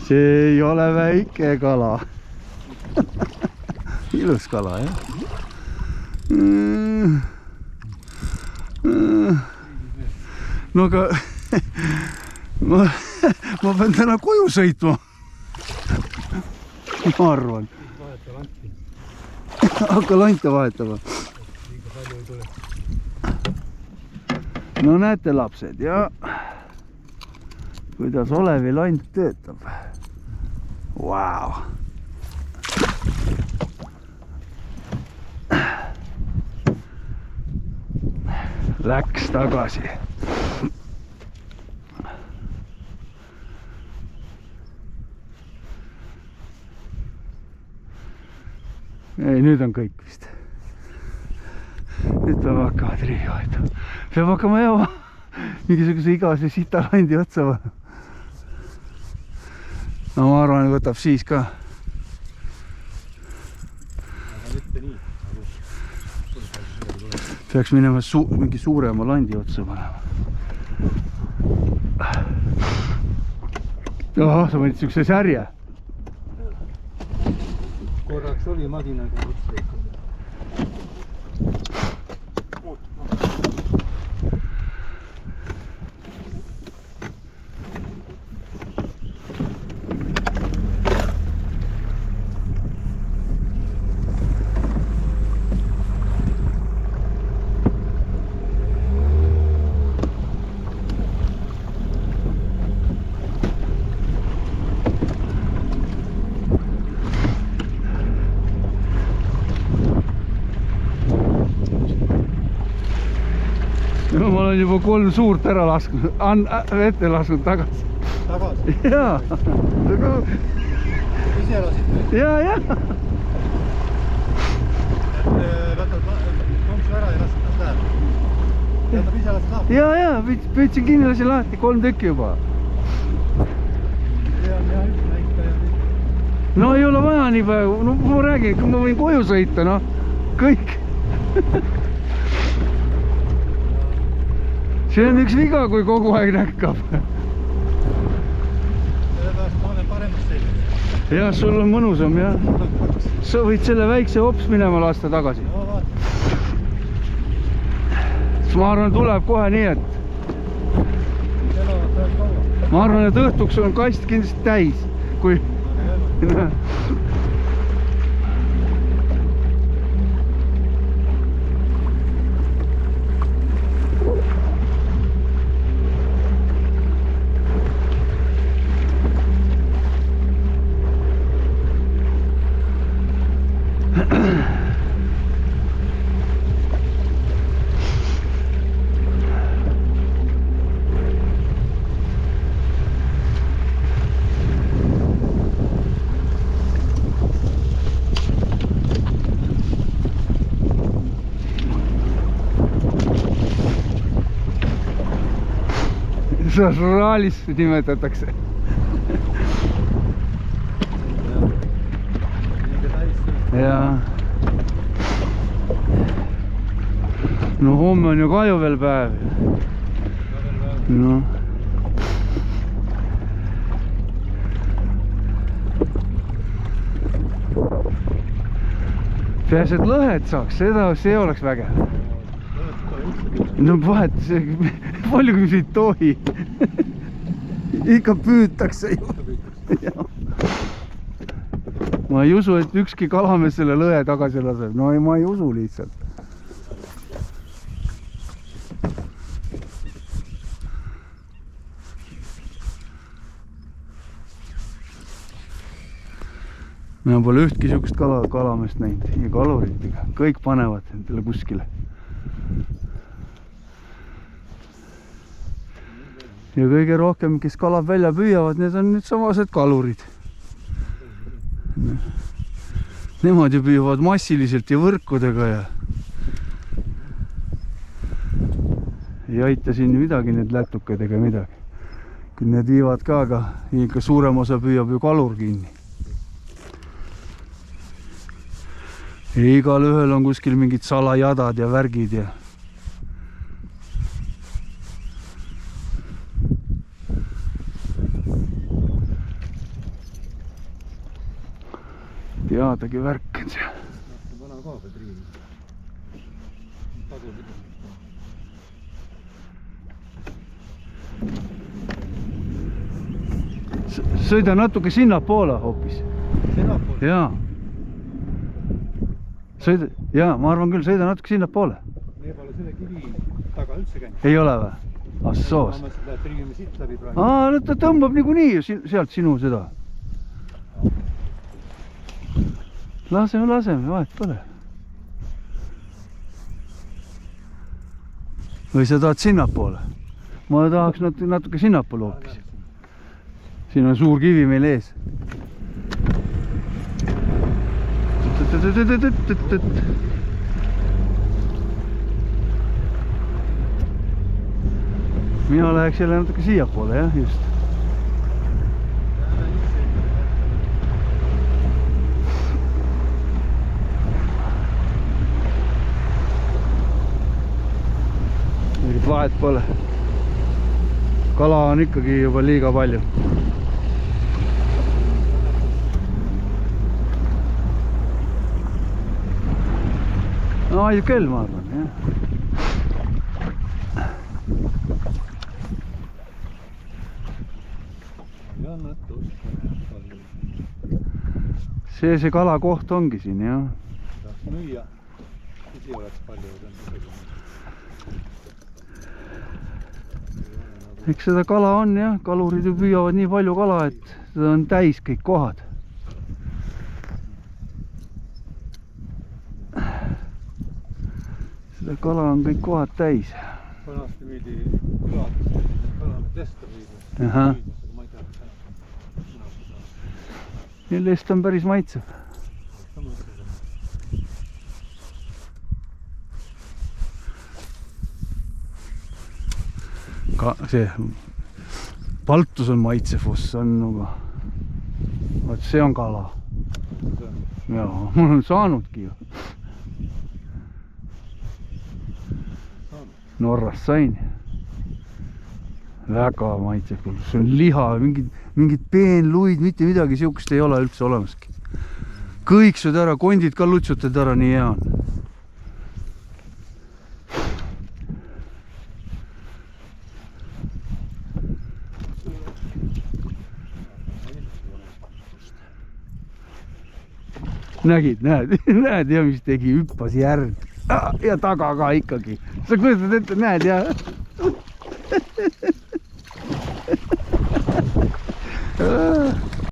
see ei ole väike kala. Ilus kala, jah. No aga ma pean täna koju sõitma. Ma arvan. Hakka lante vahetama. No näete, lapsed, ja kuidas Olevi lant töötab. Vau! Läks tagasi. Ei, nüüd on kõik vist. Nüüd peab hakkama triigi vahetama. Peab hakkama jääma mingisuguse igase sitalandi otsa. No ma arvan, võtab siis ka. Peaks minema mingi suurema landi otsa panema. Ahah, sa mõnid siukse särje. Korraks oli madinaga otsa. No, ma olen juba 3 suurt ära lasknud, ette lasknud tagasi. Tagasi? Jaa. Ise lasid või? Jaa. Võtad konksu ära ja lasid nad läheb. Jätab ise lasid lahti? Jaa, püüdsin kinni lasin lahti 3 tükki juba. Ja üks näitaja. No ei ole vaja nii päev, no ma räägin, kui ma võin koju sõita, no kõik. See on üks viga, kui kogu aeg näkkab. Sellepärast ma olen paremas selline. Jah, sul on mõnusam, jah. Sa võid selle väikse hops minema lasta tagasi. No vaata. Ma arvan, tuleb kohe nii, et... Elavad veel kaua. Ma arvan, et õhtuks on kast kindlasti täis, kui... Raalis nimetatakse. Jaa. No homme on ju ka ju veel päev. No. Peas, et lõhed saaks, see oleks vägev. No vahet, palju kui ei tohi. Ikka püütakse ju. Ma ei usu, et ükski kalamees selle lõhe tagasi laseb. No ma ei usu lihtsalt. Mina pole ühtki sihukest kalameest näinud ja kaluritega. Kõik panevad endale kuskile. Ja kõige rohkem, kes kalab välja püüavad, need on nüüd samased kalurid. Nemad ju püüavad massiliselt ja võrkudega ja ei aita siin midagi need lätukad ega midagi. Küll need viivad ka, aga ikka suurem osa püüab ju kalur kinni. Ja igal ühel on kuskil mingid salajadad ja värgid ja headagi värk on seal. Vana kaabel triini. Sõida natuke sinnapoole hoopis. Sinnapoole? Jaa. Sõida, jaa, ma arvan küll, sõida natuke sinnapoole. Meie pole selle kivi taga üldse käinud. Ei ole või? Assoos. Ma mõtlesin, et triimime siit läbi praegu. No ta tõmbab niikuinii ju sealt sinu seda. Laseme, vahet pole. Või sa tahad sinnapoole? Ma tahaks natuke sinnapoole hoopis. Siin on suur kivi meil ees. Mina läheks jälle natuke siiapoole, jah, just. Mingit vahet pole. Kala on ikkagi juba liiga palju. No aiu kell, ma arvan, jah. See kala koht ongi siin, jah. Tahaks müüa, isi oleks palju. Eks seda kala on, jah. Kalurid ju püüavad nii palju kala, et seda on täis kõik kohad. Seda kala on kõik kohad täis. Vanasti müüdi küladest, kalame testa viides. Aha. Ja lest on päris maitsev. See paltus on maitsev, see on nagu... Vaat see on kala. Jaa, mul on saanudki ju. Norras sain. Väga maitsev, see on liha, mingid peenluid, mitte midagi siukest ei ole üldse olemaski. Kõik sööd ära, kondid ka lutsutad ära, nii hea on. Nägid, näed ja mis tegi, hüppas järg. Ja taga ka ikkagi. Sa kujutad ette, näed ja...